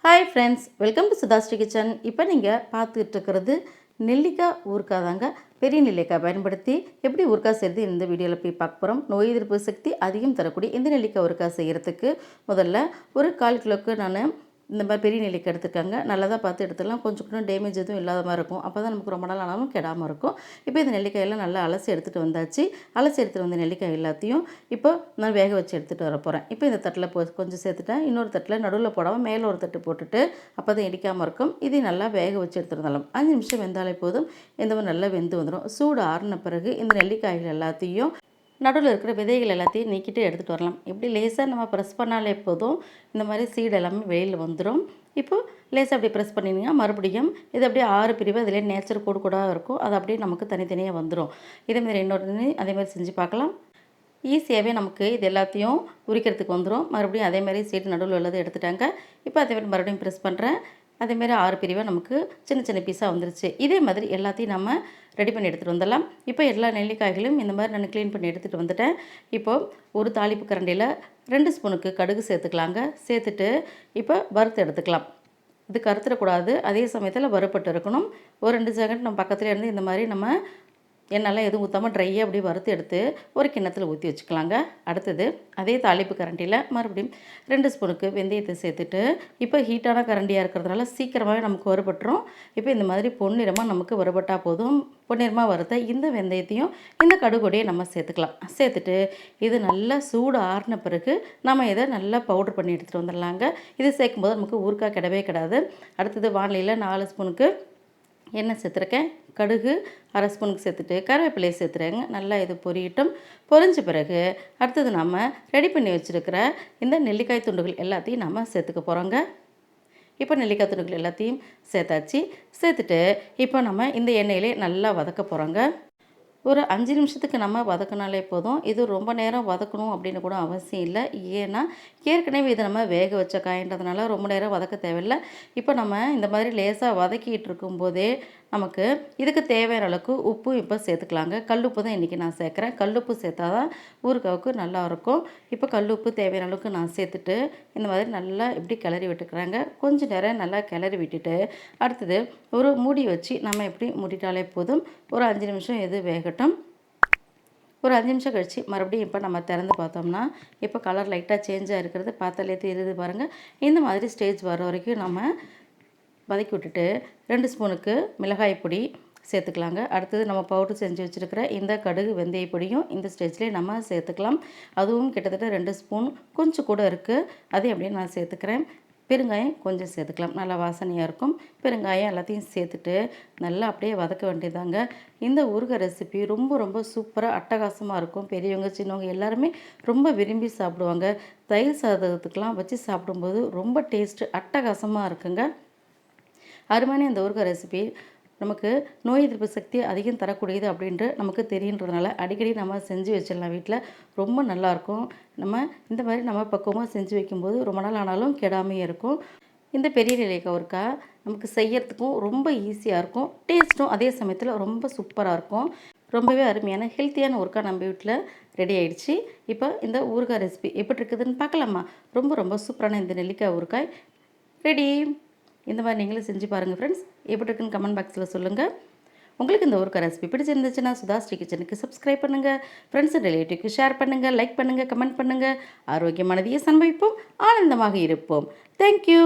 Hi friends, welcome to SudhaSri kitchen. இப்போ நீங்கள் பார்த்துக்கிட்டு இருக்கிறது நெல்லிக்காய் ஊறுகாய் தாங்க. பெரிய நெல்லிக்காய் பயன்படுத்தி எப்படி ஊறுகாய் செய்கிறது இந்த வீடியோவில் போய் பார்க்க போகிறோம். நோய் எதிர்ப்பு சக்தி அதிகம் தரக்கூடிய இந்த நெல்லிக்காய் ஊறுகாய் செய்கிறதுக்கு முதல்ல ஒரு 1/4 கிலோவுக்கு நான் இந்த மாதிரி பெரிய நெல்லிக்காய் எடுத்துக்காங்க. நல்லதாக பார்த்து எடுத்துக்கலாம். கொஞ்சம் டேமேஜ் எதுவும் இல்லாத மாதிரி இருக்கும். அப்போ தான் நமக்கு ரொம்ப நாள் ஆனாலும் கெடாமல் இருக்கும். இப்போ இந்த நெல்லிக்காயெல்லாம் நல்லா அலசி எடுத்துகிட்டு வந்தாச்சு. அலசி எடுத்துகிட்டு வந்த நெல்லிக்காய் எல்லாத்தையும் இப்போ நான் வேக வச்சு எடுத்துகிட்டு வர போகிறேன். இப்போ இந்த தட்டில் கொஞ்சம் சேர்த்துட்டேன். இன்னொரு தட்டில் நடுவில் போடாமல் மேலே ஒரு தட்டு போட்டுட்டு அப்போ தான் இடிக்காமல் இருக்கும். இதை நல்லா வேக வச்சு எடுத்துகிட்டு வந்தாலும் 5 நிமிஷம் வெந்தாலே போதும். இந்த மாதிரி நல்லா வெந்து வந்துடும். சூடு ஆறின பிறகு இந்த நெல்லிக்காய்கள் எல்லாத்தையும் நடுவில் இருக்கிற விதைகள் எல்லாத்தையும் நீக்கிட்டு எடுத்துகிட்டு வரலாம். இப்படி லேசாக நம்ம ப்ரெஸ் பண்ணாலே போதும். இந்த மாதிரி சீடு எல்லாமே வெளியில் வந்துடும். இப்போது லேசாக அப்படி ப்ரெஸ் பண்ணிங்கன்னா மறுபடியும் இது அப்படியே 6 பிரிவு அதிலே நேச்சர் கூட இருக்கும். அது அப்படியே நமக்கு தனித்தனியாக வந்துடும். இதேமாதிரி இன்னொரு அதேமாதிரி செஞ்சு பார்க்கலாம். ஈஸியாகவே நமக்கு இது எல்லாத்தையும் உரிக்கிறதுக்கு வந்துடும். மறுபடியும் அதேமாதிரி சீடு நடுவில் உள்ளதை எடுத்துட்டாங்க. இப்போ அதேமாதிரி மறுபடியும் ப்ரெஸ் பண்ணுறேன். அதேமாதிரி 6 பிரிவாக நமக்கு சின்ன சின்ன பீஸாக வந்துருச்சு. இதே மாதிரி எல்லாத்தையும் நம்ம ரெடி பண்ணி எடுத்துகிட்டு வந்துடலாம். இப்போ எல்லா நெல்லிக்காய்களும் இந்த மாதிரி நான் க்ளீன் பண்ணி எடுத்துகிட்டு வந்துட்டேன். இப்போது ஒரு தாளிப்பு கரண்டியில் 2 ஸ்பூனுக்கு கடுகு சேர்த்துக்கலாங்க. சேர்த்துட்டு இப்போ வறுத்து எடுத்துக்கலாம். இது கருத்துடக்கூடாது. அதே சமயத்தில் வறுப்பட்டு இருக்கணும். ஒரு 2 செகண்ட் நம்ம பக்கத்துலேயே இருந்து இந்த மாதிரி நம்ம எண்ணெய்லாம் எதுவும் ஊற்றாமல் ட்ரையாக அப்படியே வறுத்து எடுத்து ஒரு கிண்ணத்தில் ஊற்றி வச்சுக்கலாங்க. அடுத்தது அதே தாளிப்பு கரண்டியில் மறுபடியும் 2 ஸ்பூனுக்கு வெந்தயத்தை சேர்த்துட்டு இப்போ ஹீட்டான கரண்டியாக இருக்கிறதுனால சீக்கிரமாகவே நமக்கு வறுபட்டுரும். இப்போ இந்த மாதிரி பொன்னிறமாக நமக்கு வறுபட்டால் போதும். பொன்னிறமாக வறுத்த இந்த வெந்தயத்தையும் இந்த கடுகொடியை நம்ம சேர்த்துக்கலாம். சேர்த்துட்டு இது நல்லா சூடு ஆறின பிறகு நம்ம இதை நல்லா பவுட்ரு பண்ணி எடுத்துகிட்டு வந்துடலாங்க. இது சேர்க்கும்போது நமக்கு ஊறுகாய் கிடவே கிடாது. அடுத்தது வானிலையில் 4 ஸ்பூனுக்கு எண்ணெய் சேர்த்துருக்கேன். கடுகு 1/2 ஸ்பூனுக்கு சேர்த்துட்டு கருவேப்பிலையை சேர்த்துறேங்க. நல்லா இது பொரியட்டும். பொரிஞ்ச பிறகு அடுத்தது நம்ம ரெடி பண்ணி வச்சுருக்கிற இந்த நெல்லிக்காய் துண்டுகள் எல்லாத்தையும் நம்ம சேர்த்துக்க போகிறோங்க. இப்போ நெல்லிக்காய் துண்டுகள் எல்லாத்தையும் சேர்த்தாச்சு. சேர்த்துட்டு இப்போ நம்ம இந்த எண்ணெயிலே நல்லா வதக்க போகிறோங்க. ஒரு 5 நிமிஷத்துக்கு நம்ம வதக்கினாலே போதும். இது ரொம்ப நேரம் வதக்கணும் அப்படின்னு கூட அவசியம் இல்லை. ஏன்னா ஏற்கனவே இதை நம்ம வேக வச்ச காய்ன்றதுனால ரொம்ப நேரம் வதக்க தேவையில்லை. இப்போ நம்ம இந்த மாதிரி லேசாக வதக்கிட்டு இருக்கும்போதே நமக்கு இதுக்கு தேவையான அளவுக்கு உப்பு இப்போ சேர்த்துக்கலாங்க. கல்லுப்பு தான் இன்றைக்கி நான் சேர்க்குறேன். கல்லுப்பு சேர்த்தா தான் ஊறுகாய்க்கு நல்லாயிருக்கும். இப்போ கல்லுப்பு தேவையான அளவுக்கு நான் சேர்த்துட்டு இந்த மாதிரி நல்லா இப்படி கிளறி விட்டுக்கிறாங்க. கொஞ்சம் நேரம் நல்லா கிளறி விட்டுட்டு அடுத்தது ஒரு மூடி வச்சு நம்ம எப்படி மூடிட்டாலே போதும். ஒரு 5 நிமிஷம் இது வேகட்டும். ஒரு 5 நிமிஷம் கழித்து மறுபடியும் இப்போ நம்ம திறந்து பார்த்தோம்னா இப்போ கலர் லைட்டாக சேஞ்சாக இருக்கிறது பார்த்தாலே தெரியுது பாருங்கள். இந்த மாதிரி ஸ்டேஜ் வர வரைக்கும் நம்ம வதக்கி விட்டுட்டு 2 ஸ்பூனுக்கு மிளகாய் பொடி சேர்த்துக்கலாங்க. அடுத்தது நம்ம பவுட்ரு செஞ்சு வச்சுருக்கிற இந்த கடுகு வெந்தய பொடியும் இந்த ஸ்டேஜ்லேயே நம்ம சேர்த்துக்கலாம். அதுவும் கிட்டத்தட்ட 2 ஸ்பூன் கொஞ்சம் கூட இருக்குது. அதையும் அப்படியே நான் சேர்த்துக்கிறேன். பெருங்காயம் கொஞ்சம் சேர்த்துக்கலாம். நல்லா வாசனையாக இருக்கும். பெருங்காயம் எல்லாத்தையும் சேர்த்துட்டு நல்லா அப்படியே வதக்க வேண்டியதாங்க. இந்த ஊறுகாய் ரெசிபி ரொம்ப ரொம்ப சூப்பராக அட்டகாசமாக இருக்கும். பெரியவங்க சின்னவங்க எல்லாருமே ரொம்ப விரும்பி சாப்பிடுவாங்க. தயிர் சாதத்துக்கெலாம் வச்சு சாப்பிடும்போது ரொம்ப டேஸ்ட்டு அட்டகாசமாக இருக்குங்க. அருமையான இந்த ஊறுகாய் ரெசிபி நமக்கு நோய் எதிர்ப்பு சக்தி அதிகம் தரக்கூடியது அப்படின்ட்டு நமக்கு தெரியுன்றதுனால அடிக்கடி நம்ம செஞ்சு வச்சிடலாம். வீட்டில் ரொம்ப நல்லாயிருக்கும். நம்ம இந்த மாதிரி நம்ம பக்குவமாக செஞ்சு வைக்கும்போது ரொம்ப நாள் ஆனாலும் கெடாமையே இருக்கும். இந்த பெரிய நெல்லிக்காய் ஊறுகாய் நமக்கு செய்யறதுக்கும் ரொம்ப ஈஸியாக இருக்கும். டேஸ்ட்டும் அதே சமயத்தில் ரொம்ப சூப்பராக இருக்கும். ரொம்பவே அருமையான ஹெல்த்தியான ஊறுகாய் நம்ம வீட்டில் ரெடி ஆகிடுச்சு. இப்போ இந்த ஊறுகாய் ரெசிபி எப்படி இருக்குதுன்னு பார்க்கலாமா? ரொம்ப ரொம்ப சூப்பரான இந்த நெல்லிக்காய் ஊறுகாய் ரெடி. இந்த மாதிரி நீங்களும் செஞ்சு பாருங்கள் ஃப்ரெண்ட்ஸ். எப்படி இருக்குன்னு கமெண்ட் பாக்ஸில் சொல்லுங்கள். உங்களுக்கு இந்த ஊறுகாய் ரெசிபி பிடிச்சிருந்துச்சுன்னா SudhaSri கிச்சனுக்கு சப்ஸ்கிரைப் பண்ணுங்கள். ஃப்ரெண்ட்ஸ் அண்ட் ரிலேட்டிவ்க்கு ஷேர் பண்ணுங்கள், லைக் பண்ணுங்கள், கமெண்ட் பண்ணுங்கள். ஆரோக்கியமானதையே சமைப்போம், ஆனந்தமாக இருப்போம். தேங்க்யூ.